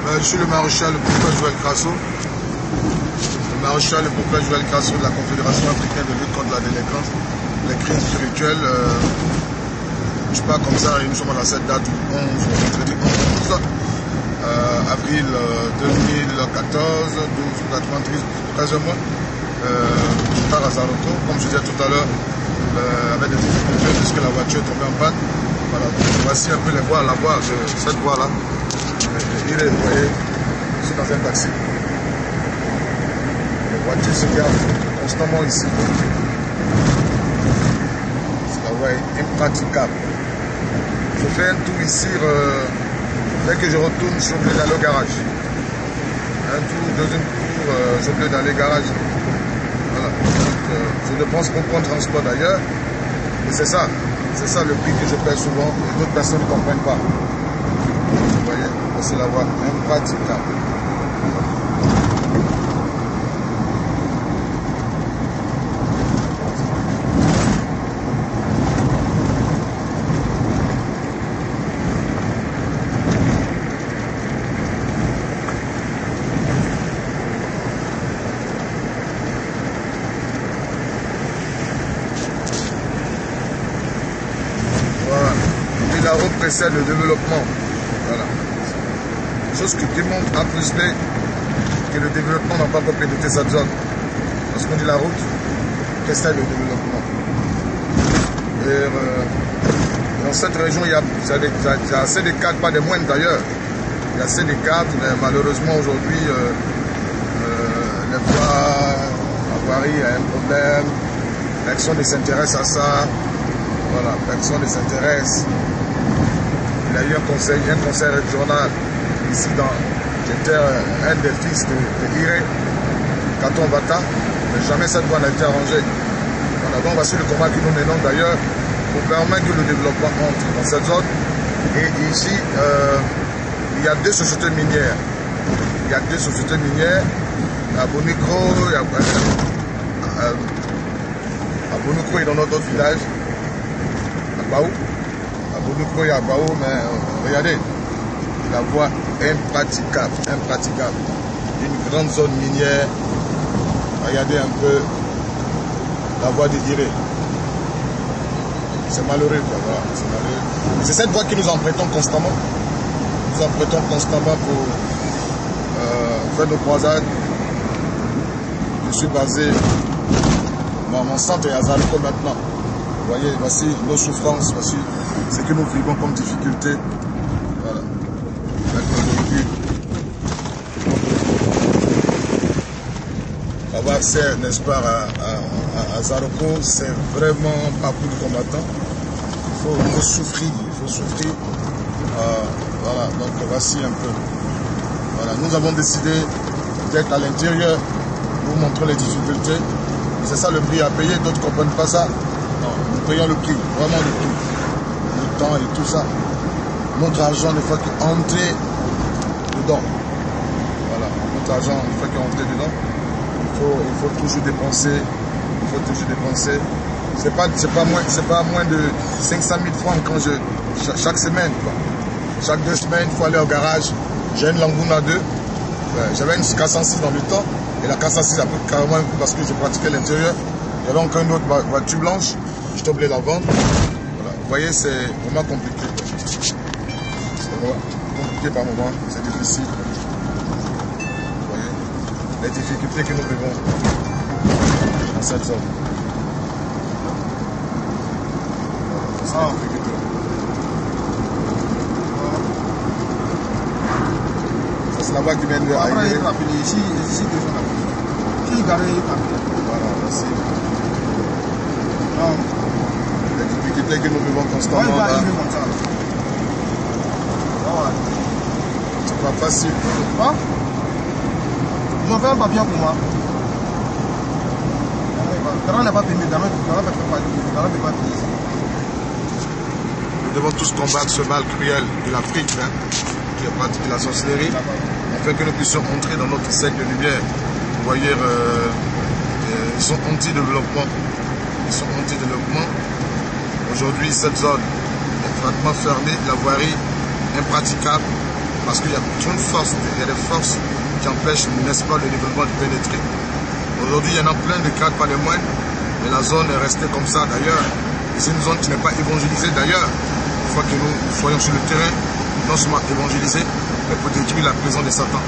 Je suis le maréchal Pourquoi Joël Crasso. Le maréchal Pourquoi Joël Crasso de la Confédération africaine de lutte contre la délinquance, les crimes spirituels. Je sais pas comme ça, nous sommes à cette date du 11, vendredi 11 avril 2014, 12, 93 mois. Je pars à Zaroko, comme je disais tout à l'heure, avec des difficultés puisque la voiture est tombée en panne. Voilà, voici un peu les voies, la voie, cette voie là. Vous voyez, je suis dans un taxi. Les voitures se gardent constamment ici. La voie est impraticable. Je fais un tour ici, dès que je retourne, je suis obligé d'aller au garage. Un tour, deuxième tour, je suis obligé d'aller au garage. Voilà. Donc, je dépense beaucoup en transport d'ailleurs. Et c'est ça le prix que je paie souvent et d'autres personnes ne comprennent pas. Vous voyez, c'est la voie impraticable. La route précède le développement. Voilà. Chose que tout le monde a plus fait que le développement n'a pas encore pénétré cette zone. Parce qu'on dit la route précède le développement. Et, dans cette région, il y a assez de cadres, pas des moindres d'ailleurs. Il y a assez de cadres, mais malheureusement aujourd'hui, les voies, la voirie a un problème. Personne ne s'intéresse à ça. Voilà, personne ne s'intéresse. Il y a eu un conseil régional ici j'étais un des fils de Iré, Katon Bata, mais jamais cette voie n'a été arrangée. Voilà, donc voici le combat que nous menons d'ailleurs pour permettre que le développement entre dans cette zone. Et ici, il y a deux sociétés minières. Il y a deux sociétés minières, à Bonikro, à Bonikro et dans notre autre village, à Baou. À Bonikro et à Baou, mais regardez, la voie impraticable. Une grande zone minière. Regardez un peu la voie désirée. C'est malheureux, quoi. Voilà, c'est malheureux. C'est cette voie que nous empruntons constamment. Nous empruntons constamment pour faire nos croisades. Je suis basé dans mon centre et à Zaroko maintenant. Vous voyez, voici nos souffrances, voici ce que nous vivons comme difficulté. Voilà. Avoir accès, n'est-ce pas, à Zaroko, c'est vraiment pas pour les combattants. Il faut souffrir, voilà, donc voici un peu. Voilà, nous avons décidé d'être à l'intérieur pour montrer les difficultés. C'est ça le prix à payer, d'autres ne comprennent pas ça. Non, nous payons le prix, vraiment le prix. Le temps et tout ça. Notre argent ne fait qu'entrer dedans. Voilà, notre argent ne fait qu'entrer dedans. Il faut toujours dépenser. C'est pas moins de 500 000 francs chaque semaine. Quoi. Chaque 2 semaines, il faut aller au garage. J'ai une Languna 2. J'avais une 406 dans le temps. Et la 406 a pris carrément un coup parce que je pratiquais l'intérieur. J'avais encore une autre voiture blanche. Je t'ai oublié la vendre. Voilà. Vous voyez, c'est vraiment compliqué. C'est vraiment compliqué par moment. C'est difficile. Vous voyez les difficultés que nous vivons dans cette zone. Ah. Ça c'est la voie qui vient de après il rappelle ici qui garé voilà, merci. Les difficultés que nous vivons constamment là. C'est pas facile. Hein? Ils ont fait un papier pour moi. Garant n'est pas permis, garant n'est pas permis. Nous devons tous combattre ce mal cruel de l'Afrique, hein, qui pratique la sorcellerie, afin que nous puissions entrer dans notre cercle de lumière. Vous voyez, ils sont anti-développement. Aujourd'hui, cette zone est pratiquement fermée, la voirie impraticable. Parce qu'il y a une force, il y a des forces qui empêchent, n'est-ce pas, le développement de pénétrer. Aujourd'hui, il y en a plein de cadres, pas les moindres, mais la zone est restée comme ça d'ailleurs. Et c'est une zone qui n'est pas évangélisée d'ailleurs. Il faut que nous soyons sur le terrain, non seulement évangélisés, mais pour détruire la présence de Satan.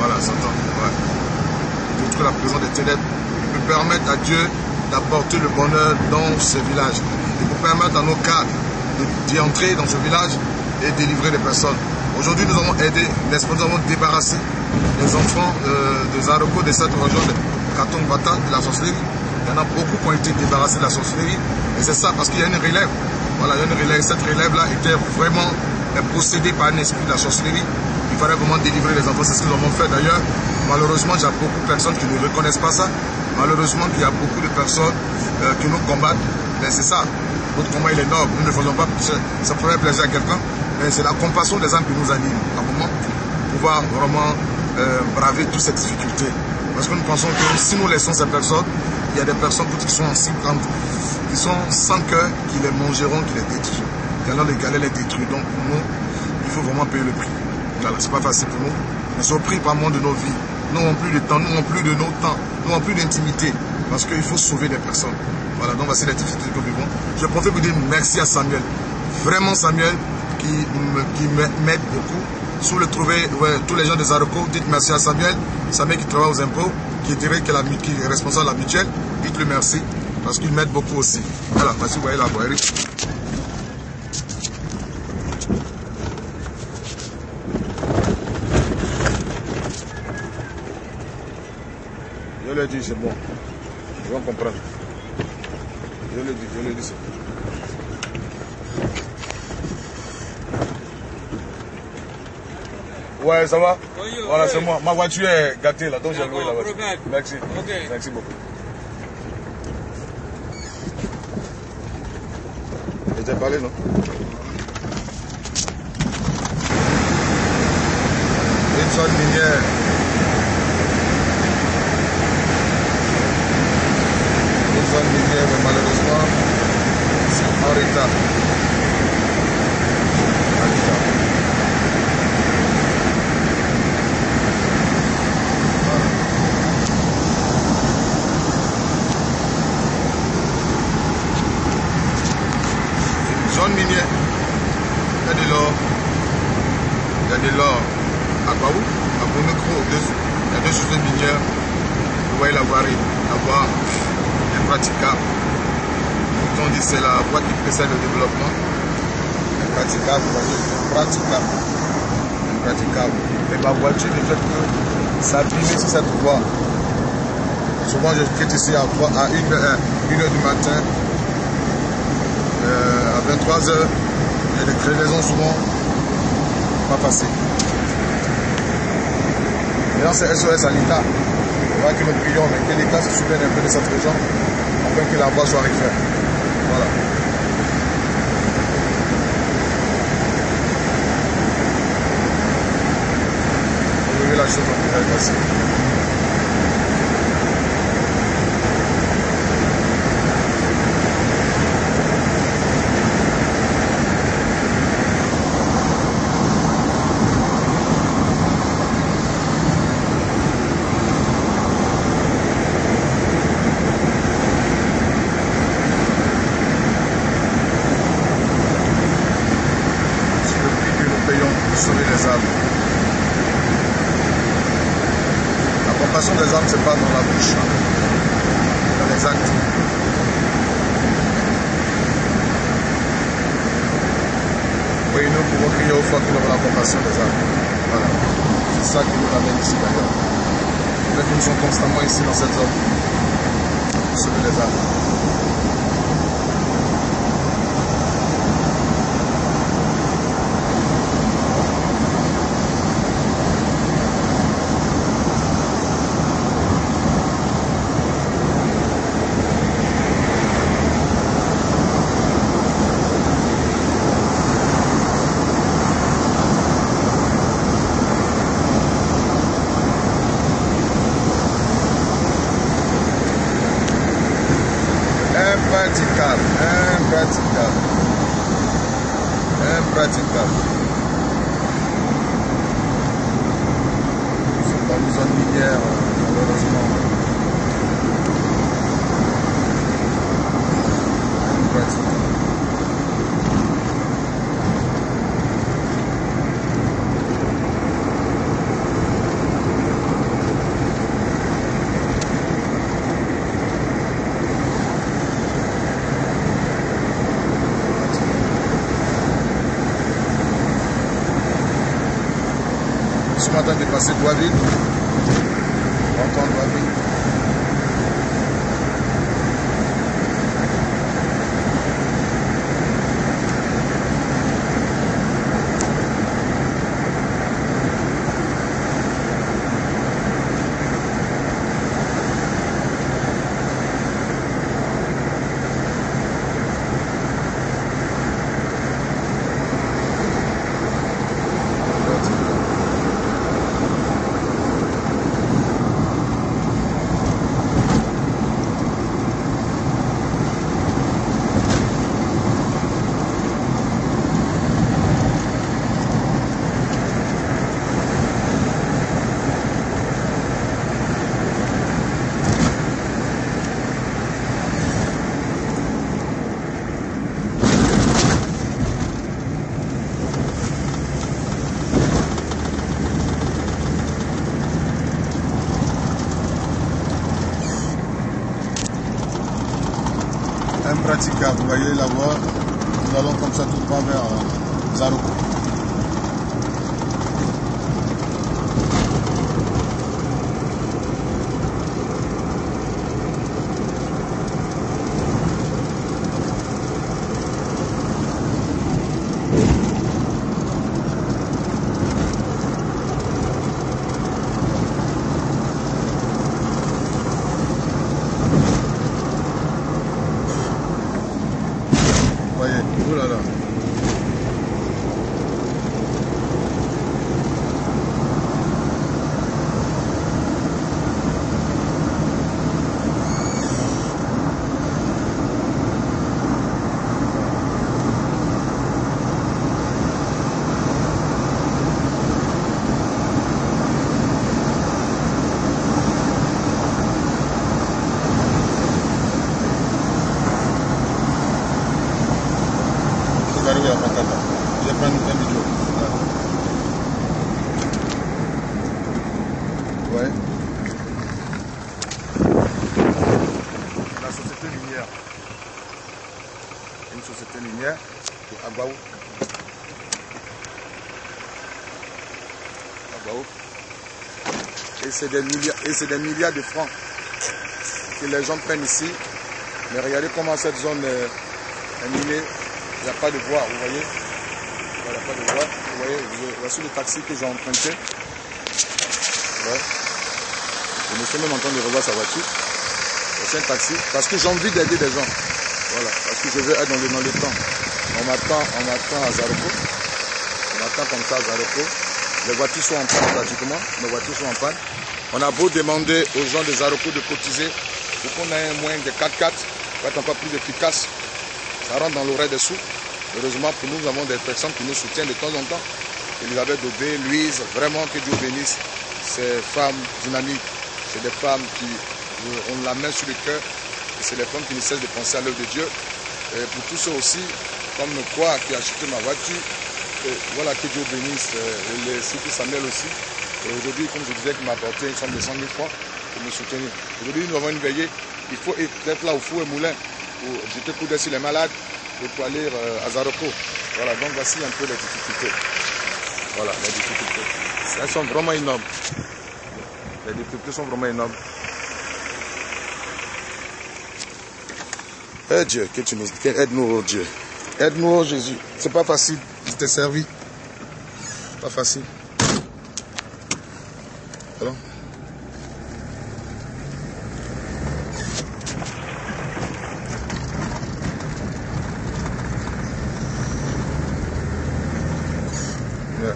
Voilà, Satan, ouais. Détruire la présence des ténèbres. Et pour permettre à Dieu d'apporter le bonheur dans ces villages. Et pour permettre à nos cadres d'y entrer dans ce village et délivrer les personnes. Aujourd'hui, nous avons aidé, n'est-ce pas, nous avons débarrassé les enfants des Aroko, de cette région de Katong Bata, de la sorcellerie. Il y en a beaucoup qui ont été débarrassés de la sorcellerie. Et c'est ça, parce qu'il y a une relève. Voilà, il y a une relève. Cette relève-là était vraiment possédée par un esprit de la sorcellerie. Il fallait vraiment délivrer les enfants. C'est ce que nous avons fait d'ailleurs. Malheureusement, il y a beaucoup de personnes qui ne reconnaissent pas ça. Malheureusement, il y a beaucoup de personnes qui nous combattent. Mais c'est ça. Notre combat, il est noble. Nous ne faisons pas, ça ferait plaisir à quelqu'un. Mais c'est la compassion des âmes qui nous anime à un moment pour pouvoir vraiment braver toutes ces difficultés. Parce que nous pensons que si nous laissons ces personnes, il y a des personnes qui sont qui sont sans cœur, qui les mangeront, qui les détruisent. Et alors les galets les détruisent. Donc pour nous, il faut vraiment payer le prix. Voilà, c'est pas facile pour nous. Mais c'est au prix par moment de nos vies. Nous n'avons plus de temps, nous n'avons plus de nos temps, nous n'avons plus d'intimité. Parce qu'il faut sauver des personnes. Voilà, donc voici les difficultés que nous vivons. Je profite pour dire merci à Samuel. Vraiment Samuel, qui m'aide beaucoup. Si vous le trouvez, ouais, tous les gens des Aroko, dites merci à Samuel. Samuel qui travaille aux impôts, qui est responsable de la mutuelle. Dites-le merci, parce qu'il m'aide beaucoup aussi. Voilà, voici, vous voyez la boirie. Je le dis, c'est bon. Ils vont comprendre. Je le dis, c'est bon. Ouais, ça va? Voilà, c'est moi. Ma voiture est gâtée là, donc j'ai loué la voiture. Merci. Okay. Merci beaucoup. Je t'ai parlé, non? Une zone minière. Une zone minière, mais malheureusement, c'est en retard. Zone minière, il y a de l'or, à Baou, à Bonocro, il y a deux sources minières, vous voyez la voirie, la voie impraticable. On dit c'est la voie qui précède le développement, impraticable, vous voyez, impraticable. Et ma voiture ne fait que s'abîmer sur cette voie. Souvent je quitte ici à 1h du matin. À 23h, il y a des crevaisons souvent pas faciles. Maintenant c'est SOS à l'État. On voit que nous prions, mais que l'État se souvienne un peu de cette région afin que la voie soit refaite. Voilà. Vous voyez la chose en direct aussi. La compassion des âmes, c'est pas dans la bouche, dans les actes. Oui, nous pouvons crier au fort que nous avons la compassion des âmes. Voilà. C'est ça qui nous amène ici d'ailleurs. Peut-être que nous sommes constamment ici dans cette zone pour sauver les âmes. zone minière, malheureusement. Je suis en train de passer Douaville. On entend Douaville. Impraticable, vous voyez la voie, nous allons comme ça tout droit vers Zaroko. Voyez, oh là là. Arrivé à Makata. Je vais prendre une vidéo. Ouais. La société minière. Une société minière de Agbaou. Agbaou. Et c'est des milliards de francs que les gens prennent ici. Mais regardez comment cette zone est minée. Il n'y a pas de voie, vous voyez. Il n'y a pas de voie. Vous voyez, voici le taxi que j'ai emprunté. Ouais. Je me suis même en train de revoir sa voiture. C'est un taxi. Parce que j'ai envie d'aider des gens. Voilà. Parce que je veux être dans le temps. On m'attend à Zaroko. On m'attend comme ça à Zaroko. Les voitures sont en panne pratiquement. Les voitures sont en panne. On a beau demander aux gens de Zaroko de cotiser pour qu'on ait un moyen de 4x4 pour être encore plus efficace. Ça rentre dans l'oreille des sous. Heureusement pour nous, nous avons des personnes qui nous soutiennent de temps en temps. Elisabeth Dobé, Louise, vraiment que Dieu bénisse ces femmes dynamiques. C'est des femmes qui ont la main sur le cœur. Et c'est des femmes qui ne cessent de penser à l'œuvre de Dieu. Et pour tous ceux aussi, comme quoi, qui ont acheté ma voiture, et voilà, que Dieu bénisse. Et les Sylvie Samuel aussi. Et aujourd'hui, comme je disais, qui m'a apporté une somme de 100 000 francs pour me soutenir. Aujourd'hui, nous avons une veillée. Il faut être là au four et moulin pour jeter coup d'œil sur les malades et pour aller à Zaroko. Voilà, donc voici un peu les difficultés. Voilà, les difficultés. Elles sont vraiment énormes. Les difficultés sont vraiment énormes. Eh Dieu, que tu nous aide-nous, oh Dieu. Aide-nous, oh Jésus. C'est pas facile de te servir. Pas facile. Alors. Yeah.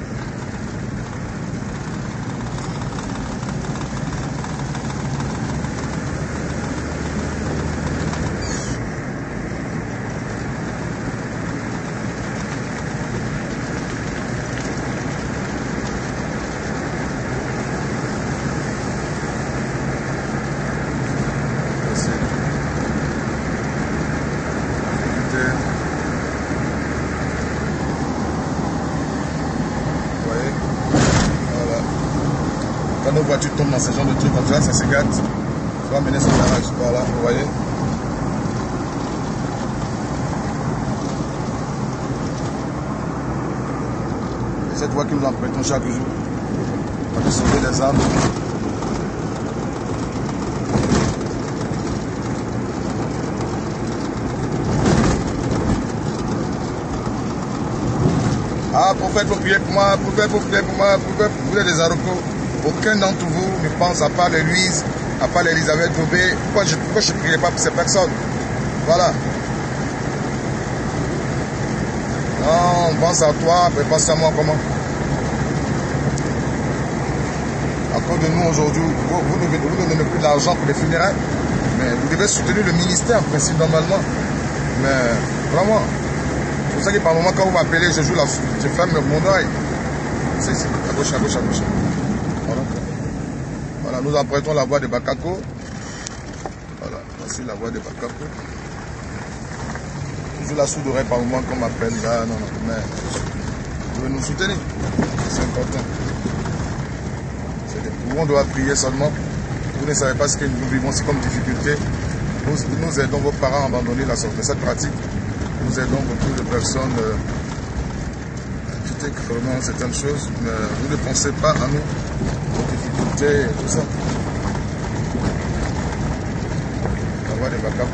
Quand nos voitures tombent dans ce genre de trucs comme ça se gâte. Ça va mener ce garage par là, vous voyez. Et cette voie que nous empruntons chaque jour, on peut sauver des arbres. Ah, prophète, vous priez pour moi, prophète, vous priez pour moi, prophète, vous êtes des Aroko. Aucun d'entre vous ne pense, à part l'Église, à part l'Elisabeth Gobé. Pourquoi je ne priais pas pour ces personnes? Voilà. Non, on pense à toi, mais pense à moi comment? À cause de nous aujourd'hui, vous ne donnez plus d'argent pour les funérailles, mais vous devez soutenir le ministère, en principe, normalement. Mais vraiment. C'est pour ça que par moment, quand vous m'appelez, je joue la suite, je ferme mon oeil. C'est à gauche, à gauche, à gauche. Voilà. Voilà, nous empruntons la voie de Bakako. Voilà, voici la voie de Bakako. Je joue la soude d'oreille par moment, qu'on m'appelle. Là, non, non, mais vous devez nous soutenir. C'est important. On doit prier seulement. Vous ne savez pas ce que nous vivons, c'est comme difficulté. Nous aidons vos parents à abandonner cette pratique. Nous aidons beaucoup de personnes à quitter vraiment certaines choses, mais vous ne pensez pas à nous, aux difficultés et tout ça. La voie des Bakako.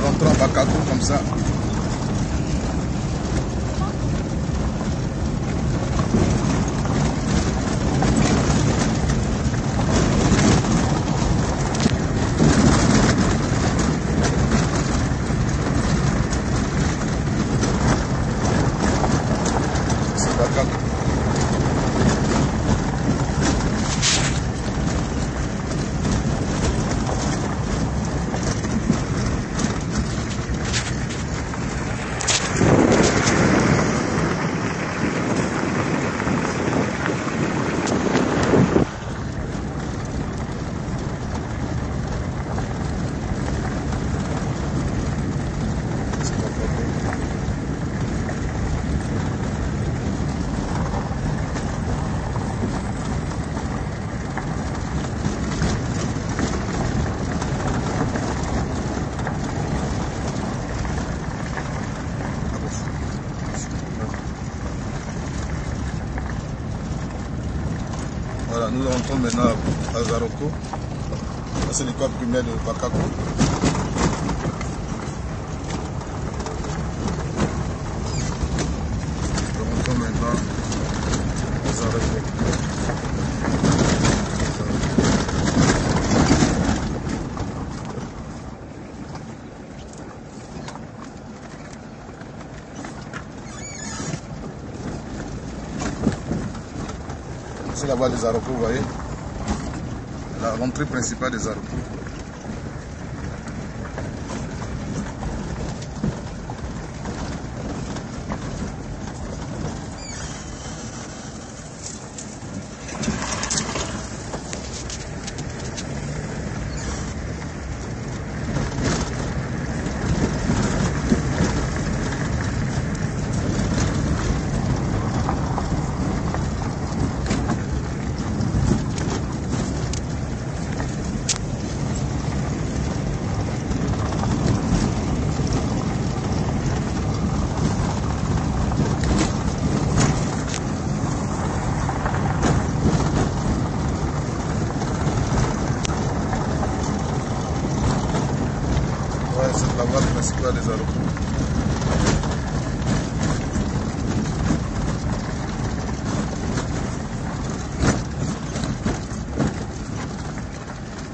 Rentrons à Bakako comme ça. C'est Bakako. Voilà, nous rentrons maintenant à Zaroko. C'est l'école primaire de Bakako. Nous rentrons maintenant à Zaroko. C'est la voie des Aroko, vous voyez, la rentrée principale des Aroko. C'est la voie principale des Aroko.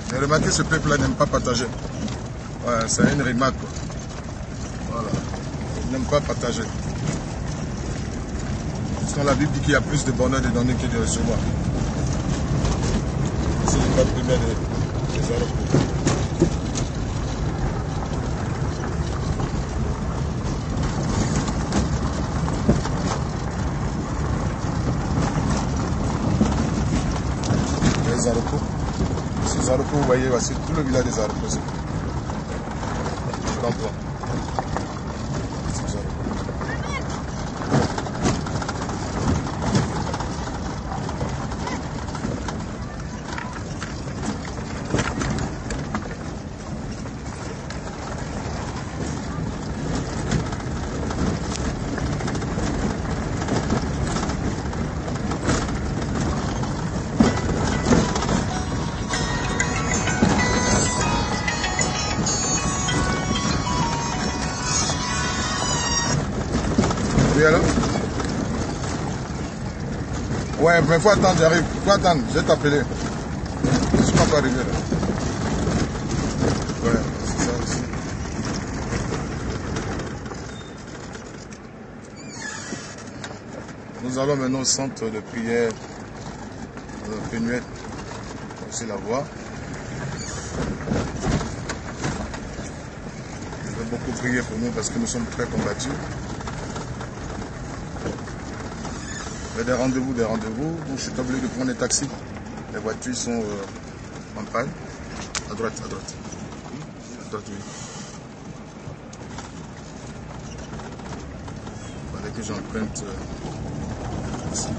J'ai remarqué que ce peuple-là n'aime pas partager. Ouais, c'est une remarque. Voilà. Il n'aime pas partager. Parce que la Bible dit qu'il y a plus de bonheur de donner que de recevoir. C'est les 4 premiers des aéroports. Les aéroports. Ces aéroports, vous voyez, c'est tout le village des aéroports. Je comprends. Oui, alors? Ouais, mais faut attendre, j'arrive. Faut attendre, je vais t'appeler. Je suis pas encore arrivé là. Ouais, c'est ça aussi. Nous allons maintenant au centre de prière Pénuel. C'est la voie. Je vais beaucoup prier pour nous parce que nous sommes très combattus. Il y a des rendez-vous, donc je suis obligé de prendre des taxis. Les voitures sont en panne. À droite, à droite. À droite, oui. Il fallait que j'emprunte ici.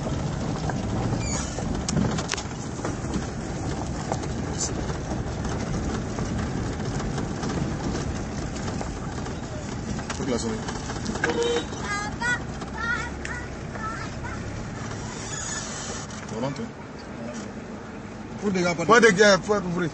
Faut que la sonne. Pour des gars, pas de guerre, faut ouvrir.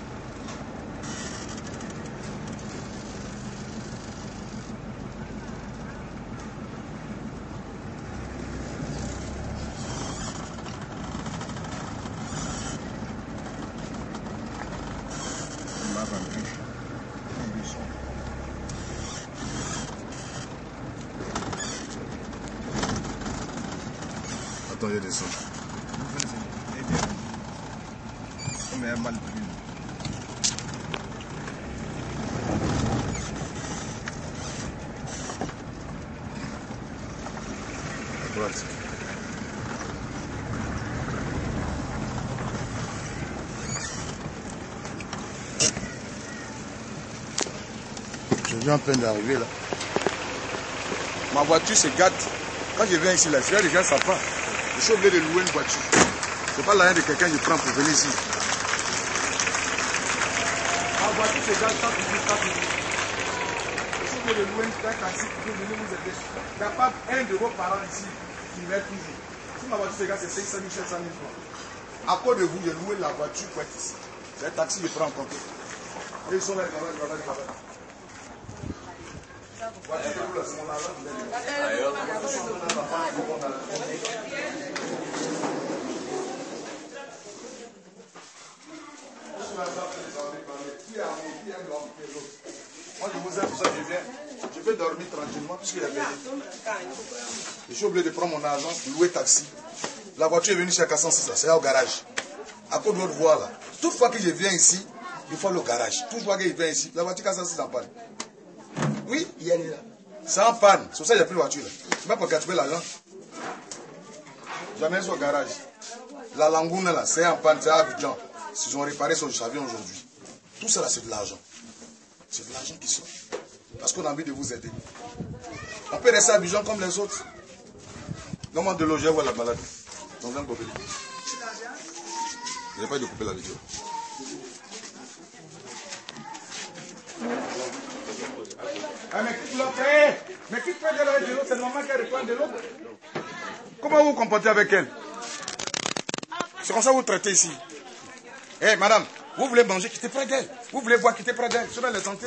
Attends, je descends. Mais mal pris. À droite. Je viens à peine d'arriver là. Ma voiture se gâte. Quand je viens ici, là, je les gens savent pas. Je suis obligé de louer une voiture. C'est pas l'argent de quelqu'un que je prends pour venir ici. Ma voiture se gâte quand tu dis pas. Je suis obligé de louer un taxi pour venir nous aider. Il n'y a pas 1 euro par an ici qui met toujours. Si ma voiture se gâte, c'est 500 000, 700 000 francs. À cause de vous, j'ai loué la voiture pour être ici. C'est un taxi que je prends en compte. Et ils sont là, ils travaillent. Moi je vous aime, pour ça je viens. Je peux dormir tranquillement puisqu'il est payé. Je suis obligé de prendre mon argent, louer taxi. La voiture est venue chez 406, c'est là au garage. À cause de votre voie là. Toute fois que je viens ici, il faut aller au garage. Toute fois qu'il vient ici, la voiture 406 en panne. Oui, il est là. C'est en panne. C'est pour ça que j'ai pris la voiture là. C'est pas pour calculer l'argent. Jamais au garage. La Langoune là, c'est en panne, c'est à Abidjan. Ils ont réparé son avion aujourd'hui. Tout ça là, c'est de l'argent. C'est de l'argent qui sort. Parce qu'on a envie de vous aider. On peut rester à Abidjan comme les autres. Donne-moi de l'eau, je vais voir la malade. Donc, viens gobeler. Je n'ai pas eu de couper la vidéo. Ah, mais quitte l'autre, mais quitte pas de l'autre, c'est le maman qui reprend de l'autre. Comment vous vous comportez avec elle? C'est comme ça que vous traitez ici. Eh, madame, vous voulez manger, quittez près d'elle. Vous voulez boire, quittez près d'elle. Sur la santé.